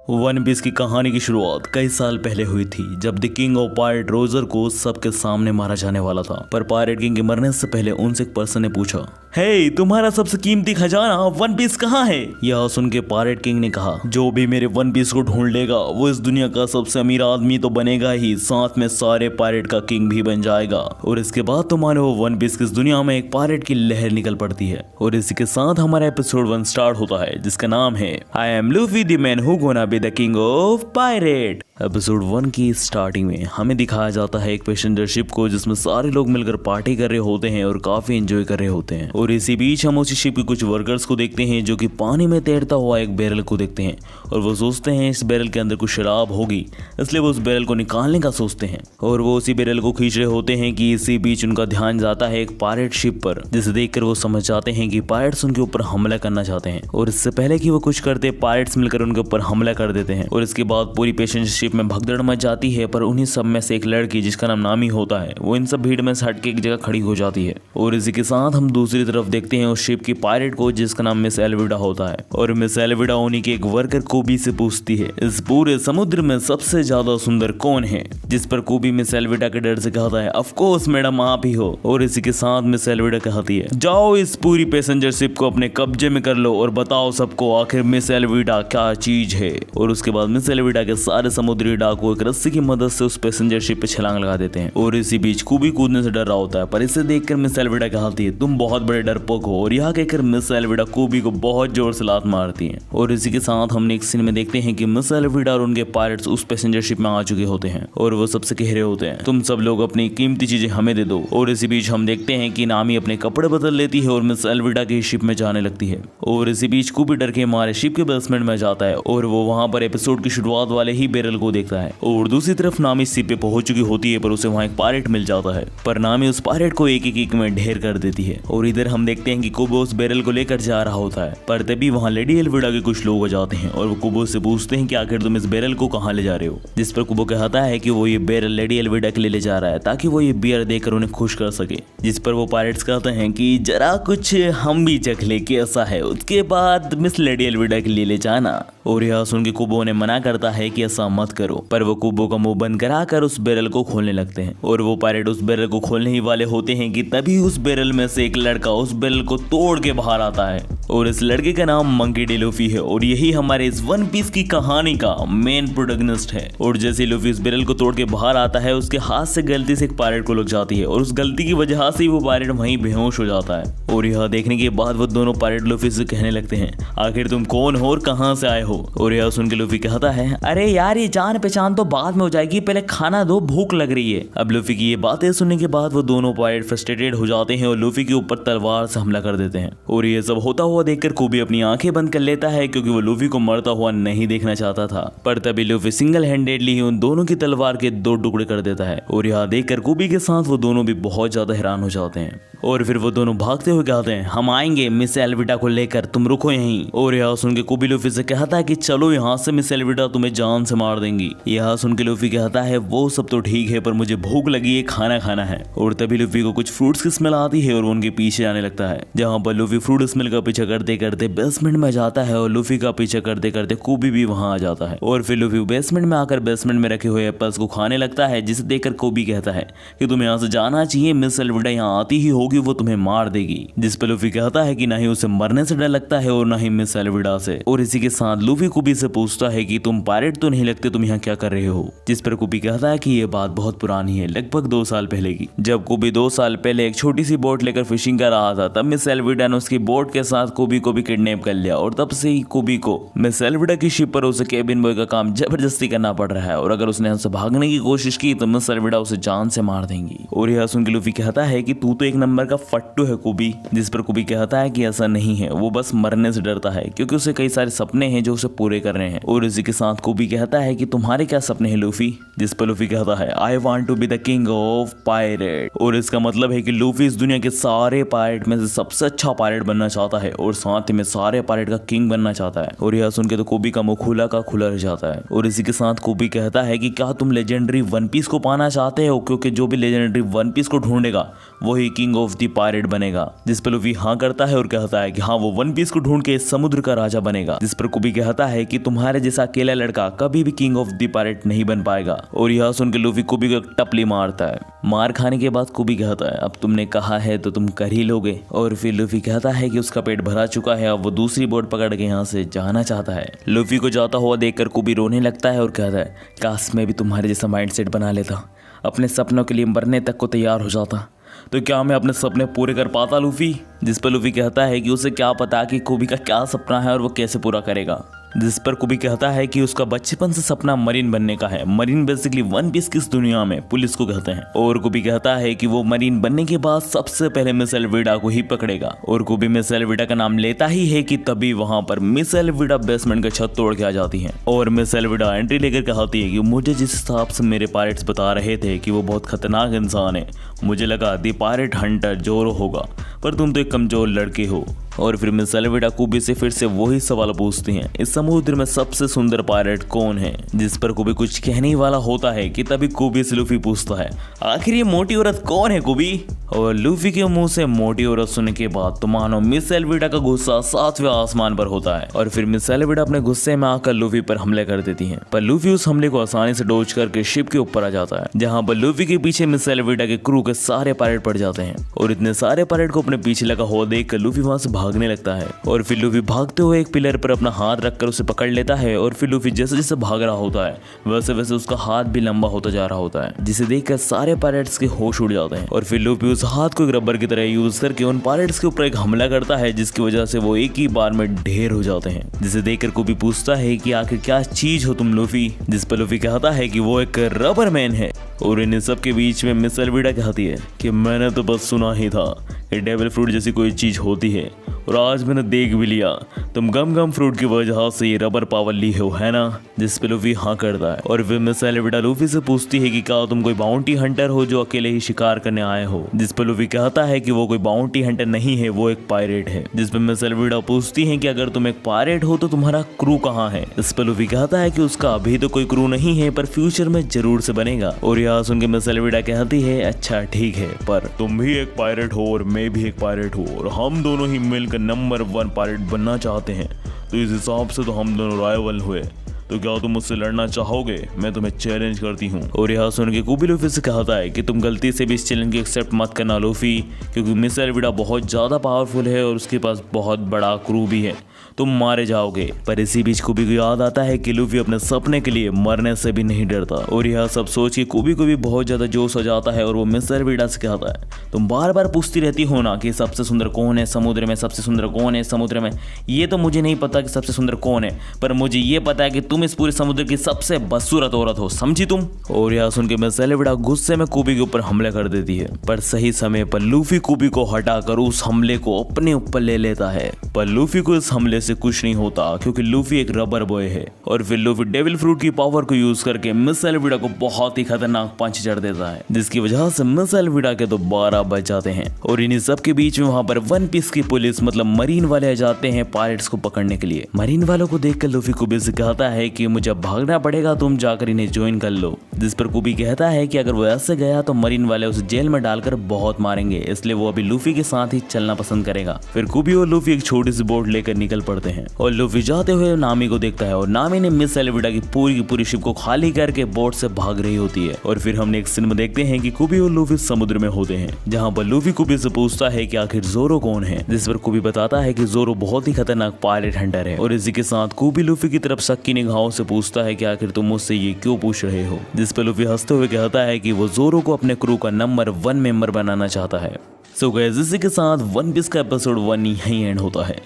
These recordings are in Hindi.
वन पीस की कहानी की शुरुआत कई साल पहले हुई थी जब the king of pirate Roger को सबके सामने मारा जाने वाला था। पर पायरेट किंग के मरने से पहले उनसे एक पर्सन ने पूछा, हे तुम्हारा सबसे कीमती खजाना वन पीस कहाँ है? यह सुन के पायरेट किंग ने कहा, जो भी मेरे वन पीस को ढूंढ लेगा वो इस दुनिया का सबसे अमीर आदमी तो बनेगा ही, साथ में सारे पायरेट का किंग भी बन जाएगा। और इसके बाद तो मानो वन पीस की इस दुनिया में एक पायरेट की लहर निकल पड़ती है। और इसी के साथ हमारा एपिसोड 1 स्टार्ट होता है जिसका नाम है I am Luffy the man who gonna be the king of pirate. Episode 1 की स्टार्टिंग में हमें दिखाया जाता है एक पैसेंजर शिप को जिसमें सारे लोग मिलकर पार्टी कर रहे होते हैं और काफी एंजॉय कर रहे होते हैं। और इसी बीच हम उसी शिप के कुछ वर्कर्स को देखते हैं जो कि पानी में तैरता हुआ एक बैरल को देखते हैं और वो सोचते हैं इस बैरल के अंदर कुछ शराब होगी, इसलिए वो उस बैरल को निकालने का सोचते हैं। और वो उसी बैरल को खींच रहे होते हैं कि इसी बीच उनका ध्यान जाता है एक पायरेट शिप पर, जिसे देखकर वो समझ जाते हैं कि पायरेट्स उनके ऊपर हमला करना चाहते हैं। और इससे पहले कि वो कुछ करते पायरेट्स मिलकर उनके ऊपर हमला कर देते हैं। और इसके बाद पूरी पैसेंजर शिप में भगदड़ मच जाती है। पर उन्हीं सब में से एक लड़की जिसका नाम नामी होता है वो इन सब भीड़ में से हट के एक जगह खड़ी हो जाती है। और इसी के साथ हम दूसरी तरफ देखते हैं उस शिप की पायरेट को जिसका नाम मिस एल्विडा होता है। और मिस एल्विडा उन्हीं के एक वर्कर कोबी से पूछती है, इस पूरे समुद्र में सबसे ज्यादा सुंदर कौन है? जिस पर कोबी मिस एल्विडा के डर से कहता है, ऑफ कोर्स मैडम आप ही हो। और इसी के साथ मिस एल्विडा कहती है, जाओ इस पूरी पैसेंजर शिप को अपने कब्जे में कर लो और बताओ सबको आखिर मिस एल्विडा क्या चीज है। और उसके बाद मिस एल्विडा के सारे समुद्री डाकू एक रस्सी की मदद से उस पैसेंजर शिप पे छलांग लगा देते हैं। और इसी बीच कोबी कूदने से डर रहा होता है, पर इसे देखकर मिस एल्विडा कहती है, तुम बहुत बड़े डरपोक हो। और यह कहकर मिस एल्विडा कोबी को बहुत जोर से लात मारती है। और इसी के साथ हम नेक्स्ट सीन में देखते हैं कि मिस एल्विडा और उनके पायरेट्स उस पैसेंजर शिप में आ चुके होते हैं और वो सबसे कह रहे होते हैं, तुम सब लोग अपनी कीमती चीजें हमें दे दो। और इसी बीच हम देखते हैं कि नामी अपने कपड़े बदल लेती है और मिस एल्विडा की शिप में जाने लगती है। और इसी बीच कोबी डर के मारे शिप के बेसमेंट में जाता है और वो वहां पर एपिसोड की शुरुआत वाले ही बैरल को देखता है। और दूसरी तरफ नामी शिप पे पहुंच चुकी होती है पर उसे वहां एक पायरेट मिल जाता है। पर नामी उस पायरेट को एक एक में ढेर कर देती है। और इधर हम देखते हैं कि कुबो उस बैरल को लेकर जा रहा होता है। पर तभी वहां लेडी एल्विडा के कुछ लोग आ जाते हैं और वो कुबो से पूछते हैं कि आखिर तुम इस बैरल को कहां ले जा रहे हो? जिस पर कुबो कहता है कि वो ये बैरल लेडी एल्विडा के लिए ले जा रहा है ताकि वो ये बियर देकर उन्हें खुश कर सके। जिस पर वो पायरेट्स कहते हैं कि जरा कुछ हम भी चख ले कैसा है, उसके बाद मिस लेडी एल्विडा के लिए ले जाना। और यह सुन के कुबो ने मना करता है कि ऐसा मत करो। पर वो कुबो का मुंह बंद कराकर उस बैरल को खोलने लगते हैं। और वो पायरेट उस बैरल को खोलने ही वाले होते हैं कि तभी उस बैरल में से एक लड़का उस बैरल को तोड़ के बाहर आता है। और इस लड़के का नाम मंकी डी लूफी है और यही हमारे इस वन पीस की कहानी का मेन प्रोटैगनिस्ट है। और जैसे लूफी उस बैरल को तोड़ के बाहर आता है उसके हाथ से गलती से एक पायरेट को लग जाती है और उस गलती की वजह से वो पायरेट वहीं बेहोश हो जाता है। और यह देखने के बाद वो दोनों पायरेट लूफी से कहने लगते हैं, आखिर तुम कौन हो और कहां से आए हो? और यह सुन के लूफी कहता है, अरे यार ये जान पहचान तो बाद में हो जाएगी, पहले खाना दो, भूख लग रही है। अब लूफी की ये बातें सुनने के बाद वो दोनों पायरेट फ्रस्ट्रेटेड हो जाते हैं और लूफी के ऊपर तलवार से हमला कर देते हैं। और ये सब होता हुआ देखकर कोबी अपनी आंखें बंद कर लेता है क्योंकि वो लूफी को मरता हुआ नहीं देखना चाहता था। पर तभी लूफी सिंगल हैंडेडली ही उन दोनों की तलवार के 2 टुकड़े कर देता है। और यह देखकर कोबी के साथ वो दोनों भी बहुत ज्यादा हैरान हो जाते हैं। और फिर वो दोनों भागते हुए कहते हैं, हम आएंगे मिस एल्विडा को लेकर, तुम रुको यहीं। और यह सुन के कोबी लूफी से कहता है कि चलो यहाँ से, मिस एल्विडा तुम्हें जान से मार देंगी। यह सुन के लूफी कहता है, वो सब तो ठीक है पर मुझे भूख लगी है, खाना खाना है। और तभी लूफी को कुछ फ्रूट्स की स्मेल आती है और वो उनके पीछे जाने लगता है। जहाँ पर लूफी फ्रूट स्मेल का पीछा करते करते बेसमेंट में जाता है और लूफी का पीछा करते करते कोबी भी वहां आ जाता है। और फिर लूफी बेसमेंट में आकर बेसमेंट में रखे हुए एप्पल्स को खाने लगता है, जिसे देखकर कोबी कहता है कि तुम्हें यहाँ से जाना चाहिए, मिस एल्विडा यहाँ आती ही होगी, वो तुम्हें मार देगी। जिस पर लूफी कहता है कि ना ही उसे मरने से डर लगता है और ना ही मिस एल्विडा से। और इसी के साथ लूफी कोबी से पूछता है कि तुम पायरेट तो नहीं लगते, तुम यहाँ क्या कर रहे हो? जिस पर कोबी कहता है कि ये बात बहुत पुरानी है, लगभग 2 साल पहले की। जब कोबी 2 साल पहले एक छोटी सी बोट लेकर फिशिंग कर रहा था तब मिस एल्विडा ने उसकी बोट के साथ कोबी को भी किडनैप कर लिया। और तब से ही कोबी को मिस एल्विडा की शिप पर उसे केबिन बॉय का काम जबरदस्ती करना पड़ रहा है। और अगर उसने उससे भागने की कोशिश की तो मिस एल्विडा उसे जान से मार देंगी। और यह सुन के लूफी कहता है कि तू तो एक नंबर का फट्टू है कोबी। जिस पर कोबी कहता है कि ऐसा नहीं है, वो बस मरने से डरता है क्योंकि उसे कई सारे सपने हैं जो उसे पूरे करने हैं। और इसी के साथ कोबी कहता है कि तुम्हारे क्या सपने हैं लूफी? जिस पर लूफी कहता है I want to be the king of pirate. और इसका मतलब है कि लूफी इस दुनिया के सारे पायरेट में से सबसे अच्छा पायरेट बनना चाहता है और साथ ही में सारे पायरेट का किंग बनना चाहता है। और यह सुन के तो कोबी का मुंह खुला का खुला रह जाता है। और इसी के साथ कोबी कहता है कि क्या तुम लेजेंडरी वन पीस को पाना चाहते हो, क्योंकि जो भी लेजेंडरी वन पीस को ढूंढेगा वही किंग ऑफ द पायरेट बनेगा। जिस पर लूफी हाँ करता है और कहता है कि हाँ वो वन पीस को ढूंढ के समुद्र का राजा बनेगा। जिस पर कोबी कहता है कि तुम्हारे जैसा अकेला लड़का कभी भी किंग ऑफ द पायरेट नहीं बन पाएगा। और यह सुन के लूफी कोबी को एक टपली मारता है। मार खाने के बाद कोबी कहता है अब तुमने कहा है तो तुम कर ही लोगे। और फिर लूफी कहता है कि उसका पेट भरा चुका है, अब वो दूसरी बोट पकड़ के यहाँ से जाना चाहता है। लूफी को जाता हुआ देखकर कोबी रोने लगता है और कहता है काश मैं भी तुम्हारे जैसा माइंडसेट बना लेता, अपने सपनों के लिए मरने तक को तैयार हो जाता, तो क्या मैं अपने सपने पूरे कर पाता लूफी? जिस पर लूफी कहता है कि उसे क्या पता कि कोबी का क्या सपना है और वो कैसे पूरा करेगा। जिस पर कोबी कहता है कि उसका बचपन से सपना मरीन बनने का है। मरीन बेसिकली वन पीस की इस दुनिया में पुलिस को कहते हैं। और कोबी कहता है कि वो मरीन बनने के बाद सबसे पहले मिस एल्विडा को ही पकड़ेगा। और कोबी मिस एल्विडा का नाम लेता ही है कि तभी वहां पर मिस एल्विडा बेसमेंट का छत तोड़ के आ जाती है। और मिस एल्विडा एंट्री लेकर कहती है कि मुझे जिस हिसाब से मेरे पायरेट्स बता रहे थे कि वो बहुत खतरनाक इंसान है, मुझे लगा दी पायरेट हंटर जोरो होगा, पर तुम तो एक कमजोर लड़के हो। और फिर मिस एल्विडा कोबी से फिर से वही सवाल पूछती हैं, इस समुद्र में सबसे सुंदर पायरेट कौन है? जिस पर कोबी कुछ कहने वाला होता है कि तभी कोबी से लूफी पूछता है आखिर ये मोटी औरत कौन है कोबी? और लूफी के मुंह से मोटी औरत सुनने के बाद तो मानो मिस एल्विडा का गुस्सा 7वें आसमान पर होता है। और फिर मिस एल्विडा अपने गुस्से में आकर लूफी पर हमले कर देती है, पर लूफी उस हमले को आसानी से डोज करके शिप के ऊपर आ जाता है, जहाँ पर लूफी के पीछे मिस एल्विडा के क्रू के सारे पायरेट पड़ जाते हैं। और इतने सारे पायरेट को अपने पीछे लगा हुआ देख कर लूफी वहां से भागने लगता है। और फिर लूफी भागते हुए एक पिलर पर अपना हाथ रखकर उसे पकड़ लेता है। और फिर लूफी जैसे जैसे भाग रहा होता है वैसे वैसे उसका हाथ भी लंबा होता जा रहा होता है, जिसे देखकर सारे पायरेट्स के होश उड़ जाते हैं। और फिर लूफी उस हाथ को एक रबर की तरह यूज करके उन पायरेट्स के ऊपर एक हमला करता है, जिसकी वजह से वो एक ही बार में ढेर हो जाते हैं। जिसे देखकर कोबी पूछता है कि आखिर क्या चीज हो तुम लूफी? जिस पर लूफी कहता है कि वो एक रबर मैन है। और इन सब के बीच में मिस एल्विडा कहती है कि मैंने तो बस सुना ही था कि डेविल फ्रूट जैसी कोई चीज होती है, और आज मैंने देख भी लिया, तुम गम गम फ्रूट की वजह से ये रबर पावर ली हो, है ना? जिस पे लूफी हाँ करता है। और फिर मिस एल्विडा लूफी से पूछती है कि क्या तुम कोई बाउंटी हंटर हो जो अकेले ही शिकार करने आए हो? जिस पे लूफी कहता है कि वो कोई बाउंटी हंटर नहीं है, वो एक पायरेट है। जिस पे मिस एल्विडा पूछती है कि अगर तुम एक पायरेट हो तो तुम्हारा क्रू कहाँ है? इस पे लूफी कहता है कि उसका अभी तो कोई क्रू नहीं है, पर फ्यूचर में जरूर से बनेगा। और यह सुन के मिस एल्विडा कहती है अच्छा ठीक है, पर तुम भी एक पायरेट हो और मैं भी एक पायरेट हूँ, और हम दोनों ही मिलकर नंबर 1 पायरेट बनना चाहते हैं, तो इस हिसाब से तो हम दोनों राइवल हुए, तो क्या तुम मुझसे लड़ना चाहोगे? मैं तुम्हें चैलेंज करती हूँ। और यह सुन के कोबी लूफी से कहता है कि तुम गलती से भी इस चैलेंज को एक्सेप्ट मत करना लूफी, क्योंकि मिस एल्विडा बहुत ज्यादा पावरफुल है और उसके पास बहुत बड़ा क्रू भी है, तुम मारे जाओगे। पर इसी बीच कोबी को याद आता है कि लूफी अपने सपने के लिए मरने से भी नहीं डरता। और यह सब सोच के कोबी को भी बहुत ज्यादा जोश हो जाता है और वो मिस एल्विडा से कहता है तुम बार बार पूछती रहती हो ना कि सबसे सुंदर कौन है समुद्र में, सबसे सुंदर कौन है समुद्र में। ये तो मुझे नहीं पता कि सबसे सुंदर कौन है, पर मुझे ये पता है कि तुम इस पूरे समुद्र की सबसे बदसूरत औरत हो, समझी तुम? और यह सुन के मिस एल्विडा गुस्से में कोबी के ऊपर हमला कर देती है, पर सही समय पर लूफी कोबी को हटाकर उस हमले को अपने ऊपर ले लेता है। पर लूफी को इस हमले से कुछ नहीं होता, क्योंकि लूफी एक रबर बॉय है। और फिर लूफी डेविल फ्रूट की पावर को यूज करके मिस एल्विडा को बहुत ही खतरनाक पंच चढ़ देता है, जिसकी वजह से मिस एल्विडा के तो 12 बच जाते हैं। और इन्हीं सब के बीच में वहां पर वन पीस की पुलिस मतलब मरीन वाले आ जाते हैं पायरेट्स को पकड़ने के लिए। मरीन वालों को देखकर लूफी कोबी से कहता है कि मुझे भागना पड़ेगा, तुम जाकर इन्हें ज्वाइन कर लो। जिस पर कोबी कहता है कि अगर वो ऐसे गया तो मरीन वाले उसे जेल में डालकर बहुत मारेंगे, इसलिए वो अभी लूफी के साथ ही चलना पसंद करेगा। फिर कोबी और लूफी एक छोटी सी बोट लेकर निकल पड़ते हैं और लूफी जाते हुए नामी को देखता है, और नामी ने मिस एल्विडा की पूरी शिप को खाली करके बोट से भाग रही होती है। और फिर हमने एक सीन में देखते हैं कि कोबी और लूफी समुद्र में होते हैं, जहाँ पर लूफी कोबी से पूछता है कि आखिर जोरो कौन है? जिस पर कोबी बताता है कि जोरो बहुत ही खतरनाक पायरेट हंटर है। और इसी के साथ कोबी लूफी की तरफ शक की निगाहों से पूछता है कि आखिर तुम मुझसे ये क्यों पूछ रहे हो? जिस पर लूफी हंसते हुए कहता है कि वो जोरो को अपने क्रू का नंबर 1 मेंबर बनाना चाहता है। सो गाइस, इसी के साथ वन पीस का एपिसोड 1 यहीं एंड होता है।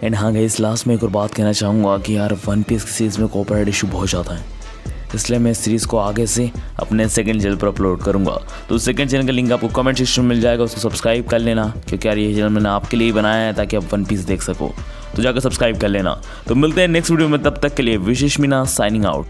एंड हाँ गाइस, लास्ट में एक और बात कहना चाहूँगा कि यार वन पीस की सीरीज में कॉपीराइट इशू बहुत ज़्यादा है, इसलिए मैं इस सीरीज़ को आगे से अपने सेकंड चैनल पर अपलोड करूँगा। तो सेकंड चैनल का लिंक आपको कमेंट सेक्शन में मिल जाएगा, उसको सब्सक्राइब कर लेना, क्योंकि यार ये चैनल मैंने आपके लिए ही बनाया है ताकि आप वन पीस देख सको, तो जाकर सब्सक्राइब कर लेना। तो मिलते हैं नेक्स्ट वीडियो में, तब तक के लिए विशेष मीना साइनिंग आउट।